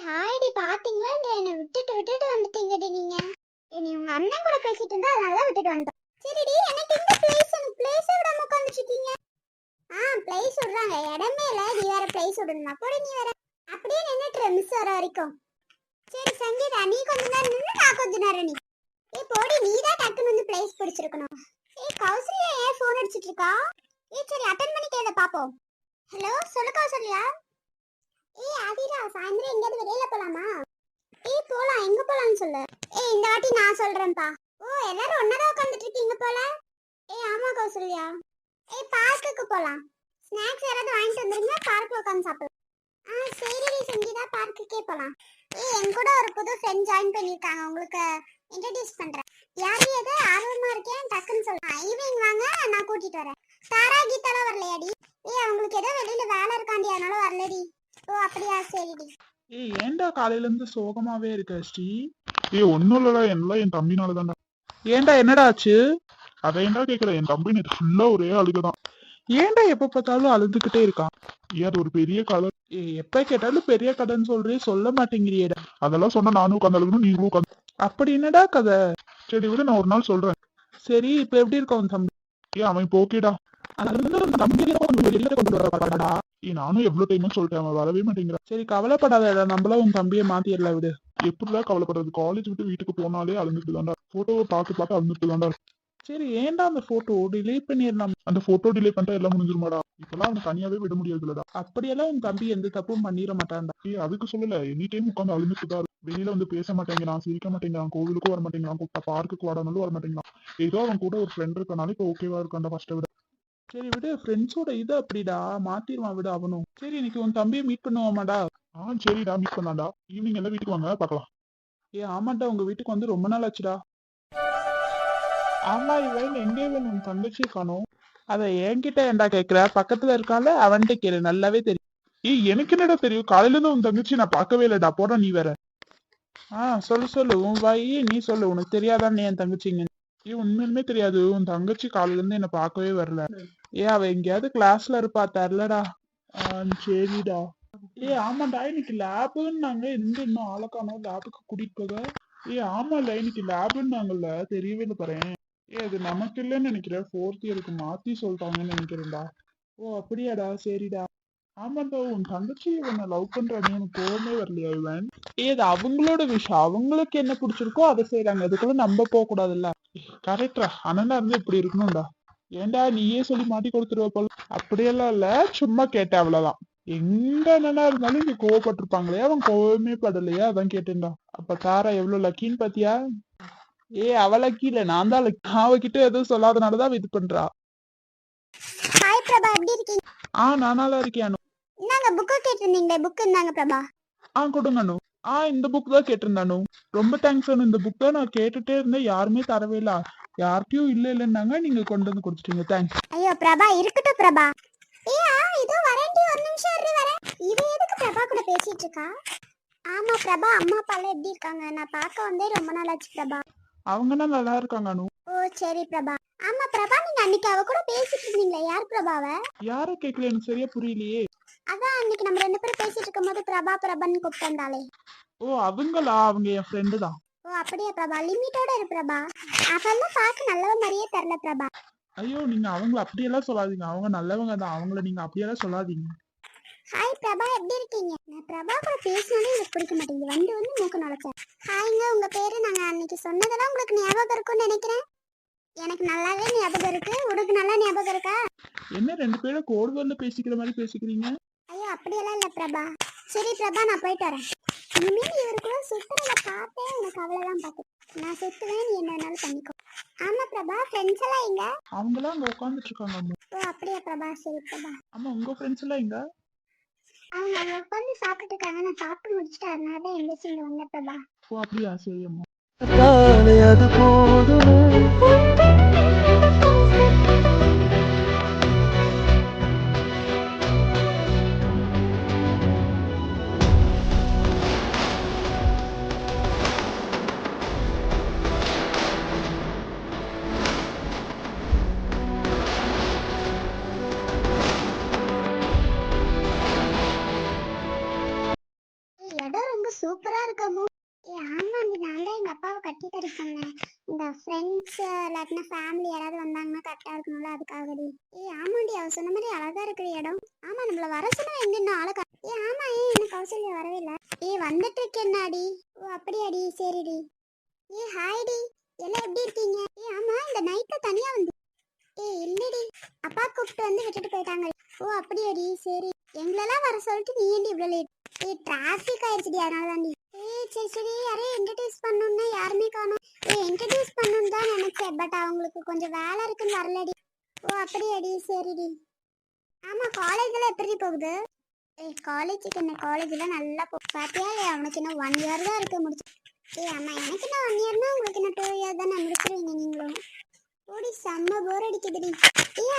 ஹாய்டி பாத்தீங்களா இல்ல என்ன விட்டுட்டு விட்டுட்டு வந்துட்டீங்கடி நீங்க. நீ உங்க அண்ணன் கூட பேசிட்டு இருந்தா அதனால விட்டுட்டு வந்துட்டோம். சரிடி எனக்கு இந்த பிளேஸ் விடாம உட்கார்ந்துட்டு இருக்கீங்க. பிளேஸ் விடுறாங்க இடமே இல்ல நீ வேற பிளேஸ் விடணுமா போடி நீ வேற. அப்படியே நின்னுட்டு மிஸ் வர வரைக்கும். சரி சங்கீதா நீ கொஞ்ச நேரம் நின்னு நான் கொஞ்ச நேரம் நீ. போடி நீ தான் டக்குன்னு வந்து பிளேஸ் பிடிச்சிருக்கணும். கௌசல்யா ஏன் ஃபோன் அடிச்சிட்டு இருக்கா? சரி அட்டெண்ட் பண்ணி கேளு பாப்போம். ஹலோ சொல்லு கௌசல்யா. ஆதிரா சாயந்தரம் எங்கயாவது வெளியில போலாமா? போலாம் எங்க போலாம்னு சொல்லு. இந்த வாட்டி நான் சொல்றேன்ப்பா. எல்லாரும் ஒண்ணாதான் உட்கார்ந்துட்டு இருக்கீங்க போல. ஆமா கௌசல்யா. பார்க்குக்கு போலாம். ஸ்நாக்ஸ் யாராவது வாங்கிட்டு வந்துருங்க பார்க்ல உட்கார்ந்து சாப்பிடலாம். சரிடி சங்கீதா பார்க்குக்கே போலாம். என் கூட ஒரு புது ஃப்ரெண்ட் ஜாயின் பண்ணிருக்காங்க உங்களுக்கு இன்ட்ரோ듀ce பண்றேன். யாரு எது ஆர்வமா இருக்கேன் டக்குன்னு சொல்லுங்க. ஈவினிங் வாங்க நான் கூட்டிட்டு வரேன். தாரா கீதாலாம் வரலையாடி? அவங்களுக்கு ஏதோ வெளியில வேலை இருக்காண்டி அதனால வரலடி. அப்படியா சரிடி. ஏன்டா காலையில இருந்து சோகமாவே இருக்க ஸ்ரீ? ஒன்னும் இல்லடா எல்லாம் என் தம்பினாலதான்டா. ஏன்டா என்னடா ஆச்சு? அதை ஏன்டா கேக்குற, என் தம்பி நேற்று ஃபுல்லா ஒரே அழுகுதான். ஏன்டா எப்ப பார்த்தாலும் அழுதுகிட்டே இருக்கான்? அது ஒரு பெரிய கதை. எப்ப கேட்டாலும் பெரிய கதைன்னு சொல்றே, சொல்ல மாட்டேங்கிறியேடா. அதெல்லாம் சொன்னா நானும் உட்காந்து அழுகணும் நீங்களும் உட்காந்து. அப்படி என்னடா கதை? சரி விட நான் ஒரு நாள் சொல்றேன். சரி இப்ப எப்படி இருக்க உன் தம்பி? அவன் இப்போ ஓகேடா. நானும் எவ்வளவு டைம் சொல்லிட்டேன், அவன் வரவே மாட்டேங்கிறான். சரி கவலைப்படாத, நம்மள உன் தம்பியை மாத்திரல விடு. எப்படிதான் கவலைப்படுறது, காலேஜ் விட்டு வீட்டுக்கு போனாலே அழுந்துட்டு தாண்டா. போட்டோவை பார்த்து அழுந்துட்டு தாண்டா. சரி ஏன்டா அந்த போட்டோ டிலீட் பண்ணிடலாம். அந்த போட்டோ டிலீட் பண்ணிட்டா எல்லாம் முடிஞ்சிருமாடா. இப்பெல்லாம் அவன் தனியாவே விட முடியாது இல்லடா. அப்படியெல்லாம் உன் தம்பி எந்த தப்பும் பண்ணிட மாட்டான்டா. அதுக்கு சொல்லல, எனி டைம் உட்காந்து அழுந்துட்டு தான். வெளியில வந்து பேச மாட்டேங்கிறான், சிரிக்க மாட்டேங்கிறான், கோவிலுக்கும் வர மாட்டேங்கிறான், கூப்பிட்டா பார்க்குக்கு வாடானாலும் வர மாட்டேங்கிறான். ஏதோ அவன் கூட ஒரு ஃப்ரெண்ட் இருக்கனால இப்ப ஓகேவா இருக்கான்டா ஃபர்ஸ்ட்டை விட. சரி விடு, ஃப்ரெண்ட்ஸோட இது அப்படிடா, மாத்திருவான் விடு அவனும். சரி இன்னைக்கு உன் தம்பியை மீட் பண்ணுவோமாடா? சரிடா மீட் பண்ணாடா. ஈவினிங் எல்லாம் வீட்டுக்கு வாங்க பார்க்கலாம். ஆமாண்டா, உங்க வீட்டுக்கு வந்து ரொம்ப நாள் ஆச்சுடா. ஆமா இவன் எங்கே உன் தங்கச்சி காணோம்? அத என்கிட்ட ஏன்டா கேக்குற, பக்கத்துல இருக்கால அவன்கிட்ட கேளு, நல்லாவே தெரியும். எனக்கு என்னடா தெரியும், காலையில இருந்து உன் தங்கச்சி நான் பார்க்கவே இல்லடா. போடா நீ வேற. சொல்லு உன் வாயி நீ சொல்லு, உனக்கு தெரியாதான் நீ என் தங்கச்சிங்க? உண்மையுமே தெரியாது, உன் தங்கச்சி காலையில இருந்து என்ன பார்க்கவே வரல. அவ எங்கேயாவது கிளாஸ்ல இருப்பா, தெரிலடா. சரிடா. ஆமாடா இன்னைக்கு லேபுன்னாங்க, இன்னும் ஆளக்கானோ லேபுக்கு கூட்டிட்டு போக. ஆமால இன்னைக்கு லேபுன்னாங்கல்ல, தெரியவே இல்லை பாறேன். அது நமக்கு இல்லைன்னு நினைக்கிறேன், 4th இயருக்கு மாத்தி சொல்லிட்டாங்கன்னு நினைக்கிறேன்டா. அப்படியாடா சரிடா. ஆமாண்டா உன் தங்கச்சி இவனை லவ் பண்றானே, எனக்கு கோவமே வரலையா இவன்? அது அவங்களோட விஷயம், அவங்களுக்கு என்ன பிடிச்சிருக்கோ அதை செய்யறாங்க, அதுக்குள்ள நம்ம போக கூடாதுல்ல. கரெக்டா, அண்ணனா இருந்து இப்படி இருக்கணும்டா. ஏன்டா நீயே சொல்லி மாட்டி கொடுத்துருவ போல. அப்படியெல்லாம் இல்ல, சும்மா கேட்டேன் அவ்வளவுதான். எங்க அண்ணனா இருந்தாலும் இங்க கோவப்பட்டிருப்பாங்களே, அவன் கோவமே படலையா, அதான் கேட்டேன்டா. அப்ப தாரா எவ்வளவு லக்கின்னு பாத்தியா? அவ லக்கி இல்ல, நான் தான் லக்கி. அவகிட்ட எதுவும் சொல்லாதனாலதான் இது பண்றா. ஹாய் பிரபா எப்படி இருக்கீங்க? நானால இருக்கேன். இந்தாங்க புக் கேட்டிருந்தீங்களே, புக் இந்தாங்க பிரபா. கொடுங்க அனு. இந்த புக் தான் கேட்டிருந்தானு. ரொம்ப தேங்க்ஸ் அனு, இந்த புக்கை நான் கேட்டுட்டே இருந்தேன், யாருமே தரவே இல்ல. யார்கிட்டயும் இல்லைன்னாங்க, நீங்க கொண்டு வந்து கொடுத்துட்டீங்க, தேங்க்ஸ். ஐயோ பிரபா இருக்கட்டும் பிரபா. இதோ வரேன்டி, ஒரு நிமிஷம் இரு வரேன். இவ எதுக்கு பிரபா கூட பேசிட்டு இருக்கா? ஆமா பிரபா, அம்மா அப்பா எல்லாம் எப்படி இருக்காங்க? நான் பார்க்க வந்தே ரொம்ப நாள் ஆச்சு பிரபா. அவங்கன்னா நல்லா இருக்காங்க அனு. சரி பிரபா. ஆமா பிரபா, நீங்க அன்னைக்கு அவ கூட பேசிட்டு இருந்தீங்களே, யார் பிரபாவ? யார கேக்கல, எனக்கு சரியா புரியலையே. அதான் அன்னைக்கு நம்ம ரெண்டு பேரும் பேசிட்டு இருக்கும்போது பிரபா பிரபான்னு கூப்பிட்டாலே. அவங்களா? அவங்க என் ஃப்ரெண்டு தான். அப்படியே பிரபா, லிமிட்டோட இரு பிரபா. அவெல்லாம் பார்க்க நல்லவ மாதிரியே தெரியல பிரபா. ஐயோ நீங்க அவங்கள அப்படியெல்லாம் சொல்லாதீங்க, அவங்க நல்லவங்க தான், அவங்கள நீங்க அப்படியெல்லாம் சொல்லாதீங்க. ஹாய் பிரபா எப்படி இருக்கீங்க? நான் பிரபா கூட பேசினாலே எனக்கு பிடிக்க மாட்டேங்குது, வந்து மூக்கு நுழைச்சேன். ஹாய்ங்க, உங்க பேரு நாங்க அன்னைக்கு சொன்னதெல்லாம் உங்களுக்கு ஞாபகம் இருக்கும்னு நினைக்கிறேன். எனக்கு நல்லாவே ஞாபகம் இருக்கு, உனக்கு நல்லா ஞாபகம் இருக்கா? என்ன ரெண்டு பேரும் கோடுவல்ல பேசிக்கிற மாதிரி பேசிக்கிறீங்க? ஐயோ அப்படியெல்லாம் இல்ல பிரபா. சரி பிரபா நான் போயிட்டு வரேன். இனிமேல் இவருக்குள்ள சுத்துறத பார்த்தே உனக்கு அவ்வளவுதான் பாத்து. நான் சுத்துவேன், நீ என்ன வேணாலும் பண்ணிக்கோ. ஆமா பிரபா, ஃப்ரெண்ட்ஸ் எல்லாம் எங்க? அவங்களாம் அங்க உட்காந்துட்டு இருக்காங்க அம்மா. அப்படியா பிரபா, சரி பிரபா. ஆமா உங்க ஃப்ரெண்ட்ஸ் எல்லாம் எங்க? அவங்க அங்க உட்காந்து சாப்பிட்டுட்டு இருக்காங்க, நான் சாப்பிட்டு முடிச்சுட்டு அதனால தான் எந்திரிச்சு இங்க வந்தேன் பிரபா. அப்படியா சரி அம்மா. அது போதும். இடம் ரொம்ப இந்த ஃப்ரெண்ட்ஸ் இல்லாட்டினா ஃபேமிலி யாராவது வந்தாங்கன்னா கரெக்டா இருக்கணும்ல அதுக்காகடி. ஆமாண்டி அவ சொன்ன மாதிரி அழகா இருக்கிற இடம். ஆமா நம்மள வர சொன்னா எங்க இன்னும் ஆளை ஆமா என்ன கௌசல்யா வரவே இல்ல. வந்துட்டு இருக்கேன்னாடி. ஓ அப்படியாடி சரிடி. ஹாய்டி எல்லாம் எப்படி இருக்கீங்க? ஆமா இந்த நைட்ல தனியா வந்து. இல்லடி அப்பா கூப்பிட்டு வந்து விட்டுட்டு போயிட்டாங்க. ஓ அப்படியாடி சரி. எங்களெல்லாம் வர சொல்லிட்டு நீ ஏன்டி இவ்வளவு லேட்? டிராஃபிக் ஆயிடுச்சுடி அதனால தாண்டி. சரி சரி யாரையும் இன்ட்ரடியூஸ் பண்ணணும்னா யாருமே காணோம். இன்ட்ரடியூஸ் பண்ணணும்னு தான் நினைச்சேன் பட் அவங்களுக்கு கொஞ்சம் வேலை இருக்குன்னு வரலடி. ஓ அப்படியாடி சரிடி. ஆமா காலேஜ்ல எப்படி போகுது? காலேஜுக்கு என்ன காலேஜ்ல நல்லா பாத்தியா இல்லையா? அவனுக்கு என்ன 1 இயர் தான் இருக்கு முடிச்சு. ஆமா எனக்கு என்ன 1 இயர்னா உங்களுக்கு என்ன 2 இயர் தானே முடிச்சிருவீங்க நீங்களும். ஓடி செம்ம போர் அடிக்குதுடி.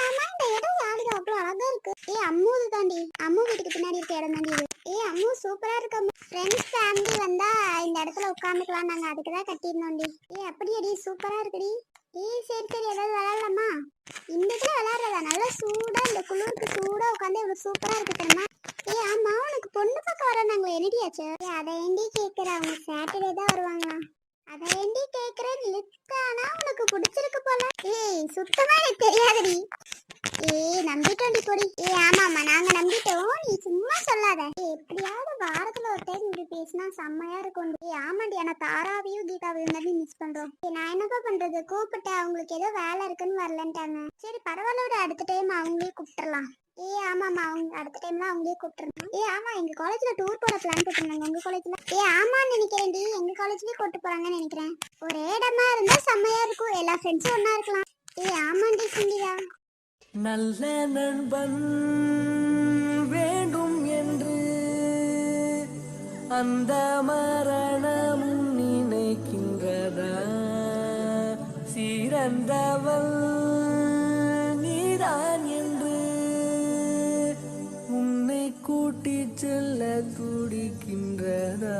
ஆமா இந்த இடம் யாருக்கு அவ்வளோ அழகா இருக்கு. அம்முது தாண்டி. அம்மு வீட்டுக்கு பின்னாடி இருக்க இடம் தாண்டி இது. அம்மு சூப்பரா இருக்கு. ஃப்ரெண்ட்ஸ் ஃபேமிலி வந்தா இந்த இடத்துல உட்காந்துக்கலாம் நாங்க அதுக்கு தான் கட்டியிருந்தோம்டி. அப்படியேடி சூப்பரா இருக்குடி. சரி சரி ஏதாவது விளையாடலாமா? இந்த இடத்துல விளையாடுறதா நல்லா சூடா இந்த குளிருக்கு சூடா உட்காந்து இவ்வளவு சூப்பரா இருக்கு தெரியுமா? ஆமா உனக்கு பொண்ணு பக்கம் வராங்க என்னடியாச்சு? அதை ஏண்டி கேட்குற? அவங்க சாட்டர்டே தான் வருவாங்களா? அதை ஏண்டி கேட்குற? லிப்டானா உனக்கு பிடிச்சிருக்கு போல. சுத்தமா எனக்கு தெரியாதுடி. நம்பிட்டோண்டி பொடி. ஆமாமா நாங்க நம்பிட்டோம் நீ சும்மா சொல்லாத. எப்படியாவது வாரத்துல ஒரு டைம் இப்படி பேசினா செம்மையா இருக்கும். ஆமாண்டி ஆனா தாராவையும் கீதாவையும் தான் மிஸ் பண்றோம். நான் என்னப்பா பண்றது? கூப்பிட்டேன் அவங்களுக்கு ஏதோ வேலை இருக்குன்னு வரலன்ட்டாங்க. சரி பரவாயில்ல ஒரு அடுத்த டைம் அவங்களே கூப்பிட்டுறலாம். ஆமாமா அவங்க அடுத்த டைம்ல அவங்களே கூப்பிட்டுருந்தோம். ஆமா எங்க காலேஜ்ல டூர் போற பிளான் போட்டிருந்தாங்க. உங்க காலேஜ்ல? ஆமான்னு நினைக்கிறேன்டி எங்க காலேஜ்லயே கூட்டு போறாங்கன்னு நினைக்கிறேன். ஒரே இடமா இருந்தா செம்மையா இருக்கும். எல்லா ஃப்ரெண்ட்ஸும் ஒன்னா இருக்கலாம். ஆமாண்டி சிந்தியா. நல்ல நண்பன் வேண்டும் என்று அந்த மரணமும் நினைக்கின்றதா? சிறந்தவள் நீதான் என்று உன்னை கூட்டிச் செல்ல துடிக்கின்றதா?